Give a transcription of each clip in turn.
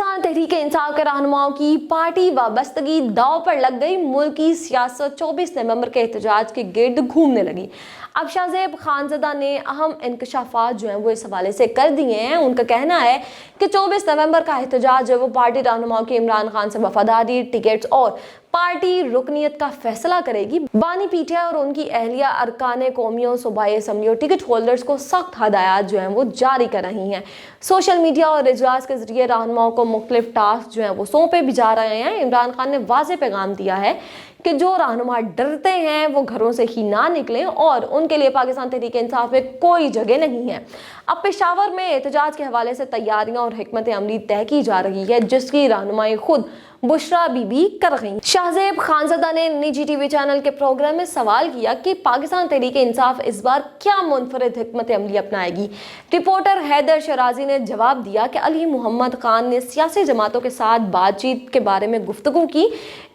पाकिस्तान तहरीक इंसाफ के रहनुमाओं की पार्टी वाबस्तगी दांव पर लग गई। मुल्क की सियासत 24 नवंबर के एहतजाज के गिर्द घूमने लगी। अब शाहजेब खानज़दा ने अहम इंकशाफात जो हैं वो इस हवाले से कर दिए हैं। उनका कहना है कि 24 नवंबर का एहतजाज जो है वो पार्टी रहनुमाओं की इमरान खान से वफादारी, टिकट्स और पार्टी रुकनीत का फैसला करेगी। बानी पीटीआई और उनकी अहलिया अरकान कौमियों, सूबाई असम्बली और टिकट होल्डर्स को सख्त हदायत जो हैं वो जारी कर रही हैं। सोशल मीडिया और इजलास के जरिए रहनुमाओं को मुख्तलिफ टास्क जो हैं वो सौंपे भी जा रहे हैं। इमरान खान ने वाज़ेह पैगाम दिया है कि जो रहनुमा डरते हैं वो घरों से ही ना निकलें और उनके लिए पाकिस्तान तहरीक इंसाफ में कोई जगह नहीं है। अब पेशावर में एहतजाज के हवाले से तैयारियां और हिकमत अमली तय की जा रही है, जिसकी रहनुमाई खुद बुशरा बीबी कर रही। शाहजेब खानज़दा ने निजी टीवी चैनल के प्रोग्राम में सवाल किया कि पाकिस्तान तहरीक इंसाफ इस बार क्या मुनफरिद हिकमत अमली अपनाएगी। रिपोर्टर हैदर शराजी ने जवाब दिया कि अली मोहम्मद खान ने सियासी जमातों के साथ बातचीत के बारे में गुफ्तगू की।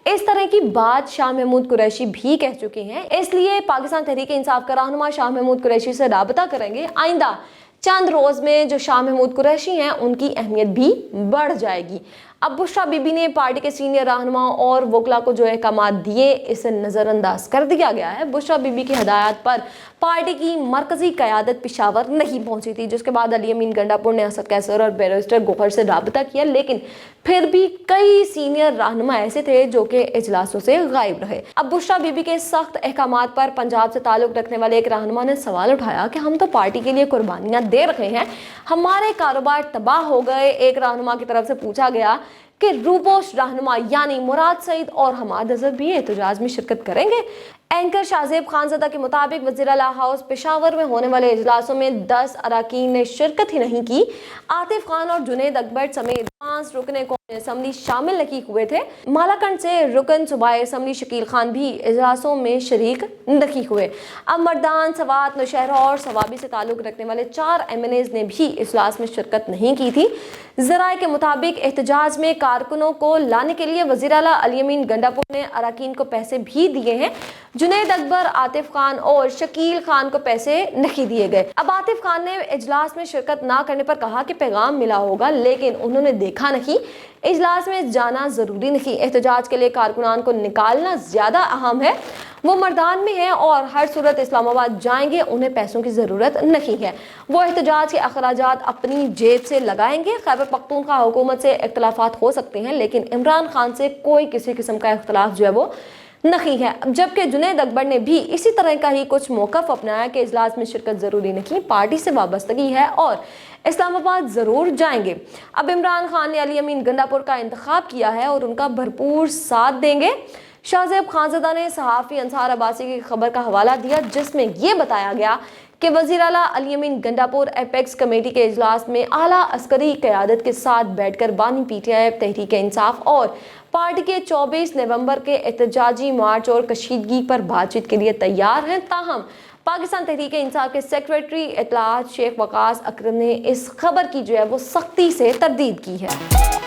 इस तरह की बात शाह महमूद कुरैशी भी कह चुके हैं, इसलिए पाकिस्तान तहरीक इंसाफ का रहनुमा शाह महमूद कुरैशी से राबता करेंगे। आइंदा चंद रोज में जो शाह महमूद कुरैशी हैं उनकी अहमियत भी बढ़ जाएगी। अब बुशरा बीबी ने पार्टी के सीनियर रहनुमाओं और वकला को जो अहकाम दिए इसे नज़रअंदाज कर दिया गया है। बुशरा बीबी की हदायत पर पार्टी की मरकजी क़यादत पेशावर नहीं पहुंची थी, जिसके बाद अली अमीन गंडापुर ने असद कैसर और बैरिस्टर गौहर से राबता किया, लेकिन फिर भी कई सीनियर रहनुमा ऐसे थे जो कि इजलासों से गायब रहे। अब बुशरा बीबी के सख्त अहकामात पर पंजाब से ताल्लुक रखने वाले एक रहनुमा ने सवाल उठाया कि हम तो पार्टी के लिए कुर्बानियां दे रहे हैं, हमारे कारोबार तबाह हो गए। एक रहनुमा की तरफ से पूछा गया कि रूपोश रहनुमा यानी मुराद सईद और हमाद अजहर भी एहतजाज में शिरकत करेंगे। एंकर शाहजेब खानज़दा के मुताबिक वज़ीर आला हाउस पेशावर में होने वाले इजलासों में 10 अरकान ने शिरकत ही नहीं की। आतिफ खान और जुनैद अकबर समेत 5 रुकने कौमी असम्बली शामिल नहीं हुए थे। मालाकंड से रुकन सूबाई असम्बली शकील खान भी इजलासों में शरीक नहीं हुए। अब मर्दान, सवात, नौशहरा और सवाबी से ताल्लुक रखने वाले 4 MNAs ने भी इजलास में शिरकत नहीं की थी। ज़राए के मुताबिक एहतजाज में कारकुनों को लाने के लिए वज़ीर आला अली अमीन गंडापुर ने अरकान को पैसे भी दिए हैं। जुनैद अकबर, आतिफ खान और शकील खान को पैसे नहीं दिए गए। अब आतिफ खान ने इजलास में शिरकत ना करने पर कहा कि पैगाम मिला होगा, लेकिन उन्होंने देखा नहीं। इजलास में जाना जरूरी नहीं, एहतजाज के लिए कारकुनान को निकालना ज्यादा अहम है। वो मर्दान में हैं और हर सूरत इस्लामाबाद जाएंगे, उन्हें पैसों की ज़रूरत नहीं है। वो एहतजाज के अखराजात अपनी जेब से लगाएंगे। खैबर पख्तूनख्वा हुकूमत से इख्तलाफात हो सकते हैं, लेकिन इमरान खान से कोई किसी किस्म का इख्तलाफ जो है वो नहीं है। जबकि जुनैद अकबर ने भी इसी तरह का ही कुछ मौक़िफ़ अपनाया कि इजलास में शिरकत ज़रूरी नहीं, पार्टी से वाबस्तगी है और इस्लामाबाद ज़रूर जाएंगे। अब इमरान खान ने अली अमीन गंडापुर का इंतखाब किया है और उनका भरपूर साथ देंगे। शाहजेब खानज़दा ने सहाफ़ी अंसार अब्बासी की खबर का हवाला दिया, जिसमें यह बताया गया कि वज़ीर आला अली अमीन गंडापुर एपेक्स कमेटी के इजलास में आला अस्करी क़यादत के साथ बैठकर बानी पीटीआई, तहरीक इंसाफ और पार्टी के 24 नवंबर के एहतजाजी मार्च और कशीदगी पर बातचीत के लिए तैयार हैं। ताहम पाकिस्तान तहरीक इंसाफ के सेक्रेटरी इत्तलात शेख वकास अकरम ने इस खबर की जो है वो सख्ती से तरदीद की है।